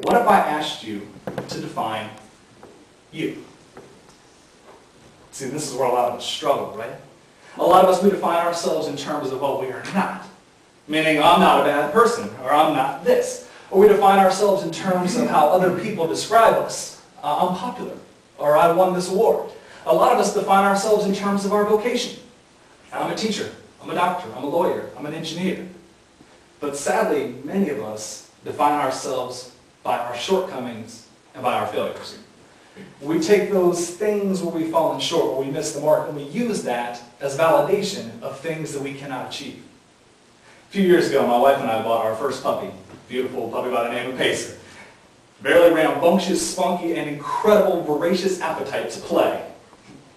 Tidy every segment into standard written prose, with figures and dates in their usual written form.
What if I asked you to define you? See, this is where a lot of us struggle, right? A lot of us, we define ourselves in terms of what we are not. Meaning, I'm not a bad person, or I'm not this. Or we define ourselves in terms of how other people describe us. I'm popular, or I won this award. A lot of us define ourselves in terms of our vocation. I'm a teacher, I'm a doctor, I'm a lawyer, I'm an engineer. But sadly, many of us define ourselves by our shortcomings and by our failures. We take those things where we've fallen short, where we missed the mark, and we use that as validation of things that we cannot achieve. A few years ago, my wife and I bought our first puppy, a beautiful puppy by the name of Pacer. Very rambunctious, spunky, and incredible voracious appetite to play.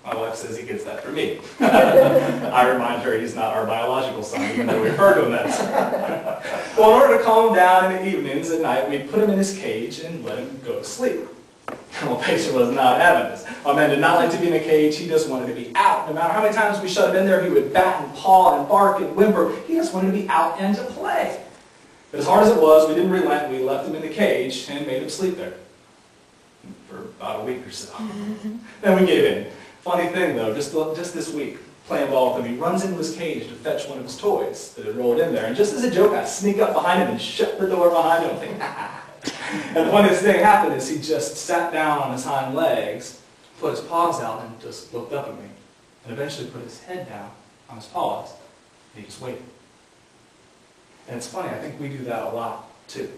My wife says he gets that from me. I remind her he's not our biological son, even though we refer to him that. Well, in order to calm him down in the evenings at night, we'd put him in his cage and let him go to sleep. Well, Pacer was not having this. My man did not like to be in a cage. He just wanted to be out. No matter how many times we shut him in there, he would bat and paw and bark and whimper. He just wanted to be out and to play. But as hard as it was, we didn't relent. We left him in the cage and made him sleep there for about a week or so. Then we gave in. Funny thing though, just this week, playing ball with him, he runs into his cage to fetch one of his toys that had rolled in there. And just as a joke, I sneak up behind him and shut the door behind him and think, ah. And the funniest thing happened is he just sat down on his hind legs, put his paws out, and just looked up at me. And eventually put his head down on his paws, and he just waited. And it's funny, I think we do that a lot, too.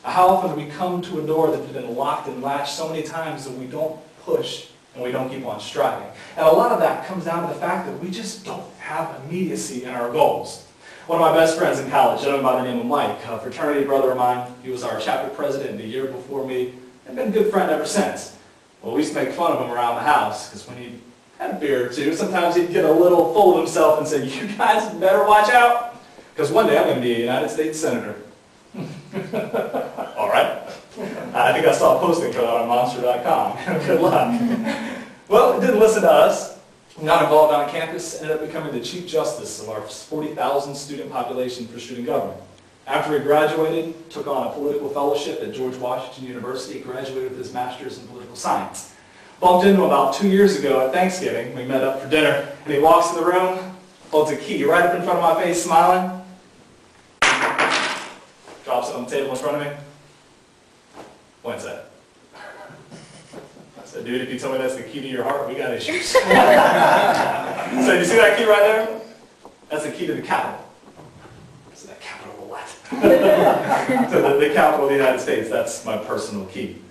How often do we come to a door that has been locked and latched so many times that we don't push and we don't keep on striving? And a lot of that comes down to the fact that we just don't have immediacy in our goals. One of my best friends in college, a gentleman by the name of Mike, a fraternity brother of mine, he was our chapter president the year before me, and been a good friend ever since. Well, we used to make fun of him around the house, because when he had a beer or two, sometimes he'd get a little full of himself and say, you guys better watch out, because one day I'm going to be a United States Senator. All right. I think I saw a posting go out on Monster.com. Good luck. Well, he didn't listen to us. Got involved on campus, ended up becoming the Chief Justice of our 40,000 student population for student government. After he graduated, took on a political fellowship at George Washington University, graduated with his master's in political science. Bumped into him about 2 years ago at Thanksgiving. We met up for dinner, and he walks in the room, holds a key right up in front of my face, smiling, drops it on the table in front of me, points at it. I said, dude, if you tell me that's the key to your heart, we got issues. So you see that key right there? That's the key to the Capitol. So that Capitol what? So the Capitol of the United States, that's my personal key.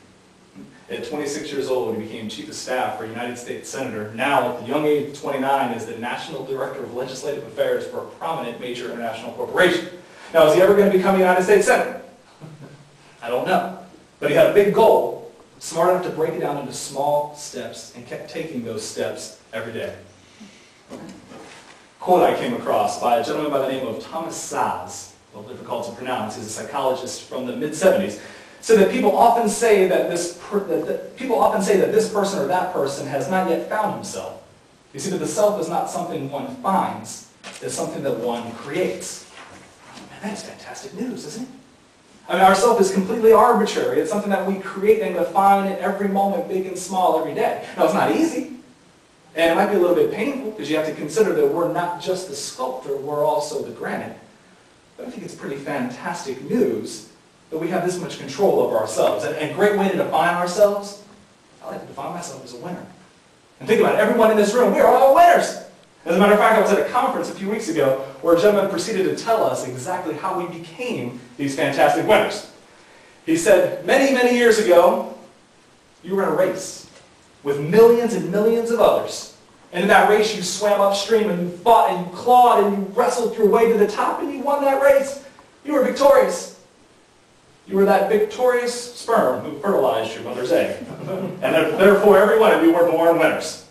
At 26 years old, he became Chief of Staff for United States Senator. Now, at the young age of 29, is the National Director of Legislative Affairs for a prominent major international corporation. Now, is he ever going to become a United States Senator? I don't know. But he had a big goal, smart enough to break it down into small steps, and kept taking those steps every day. Quote I came across by a gentleman by the name of Thomas Saz, a little difficult to pronounce, he's a psychologist from the mid-70s, said that people often say that this person or that person has not yet found himself. You see, that the self is not something one finds, it's something that one creates. Man, that's fantastic news, isn't it? I mean, our self is completely arbitrary. It's something that we create and define at every moment, big and small, every day. Now, it's not easy, and it might be a little bit painful, because you have to consider that we're not just the sculptor, we're also the granite. But I think it's pretty fantastic news that we have this much control over ourselves. And a great way to define ourselves, I like to define myself as a winner. And think about it, everyone in this room, we are all winners. As a matter of fact, I was at a conference a few weeks ago where a gentleman proceeded to tell us exactly how we became these fantastic winners. He said, many, many years ago, you were in a race with millions and millions of others. And in that race, you swam upstream and you fought and you clawed and you wrestled your way to the top and you won that race. You were victorious. You were that victorious sperm who fertilized your mother's egg. And therefore, every one of you were born winners.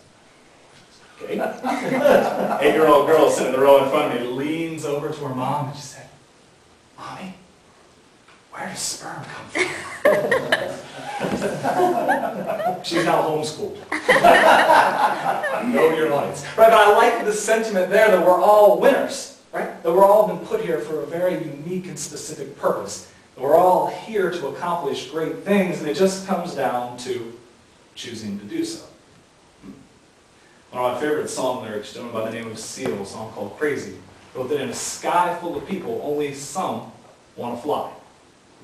Okay. 8-year-old girl sitting in the row in front of me leans over to her mom and she said, Mommy, where does sperm come from? She's now homeschooled. Know your lights. Right, but I like the sentiment there that we're all winners, right? That we're all been put here for a very unique and specific purpose. We're all here to accomplish great things, and it just comes down to choosing to do so. One of my favorite song lyrics, a gentleman by the name of Seal, a song called Crazy, wrote that in a sky full of people, only some want to fly.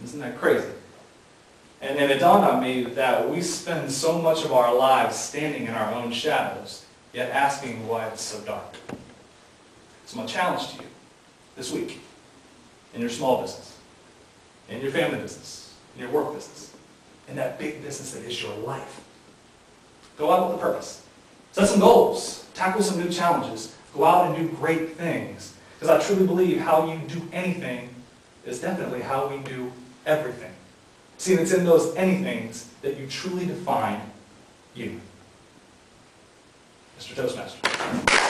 Isn't that crazy? And it dawned on me that we spend so much of our lives standing in our own shadows, yet asking why it's so dark. So my challenge to you this week, in your small business, in your family business, in your work business, in that big business that is your life, go out with a purpose. Set some goals. Tackle some new challenges. Go out and do great things. Because I truly believe how you do anything is definitely how we do everything. See, it's in those anythings that you truly define you. Mr. Toastmaster.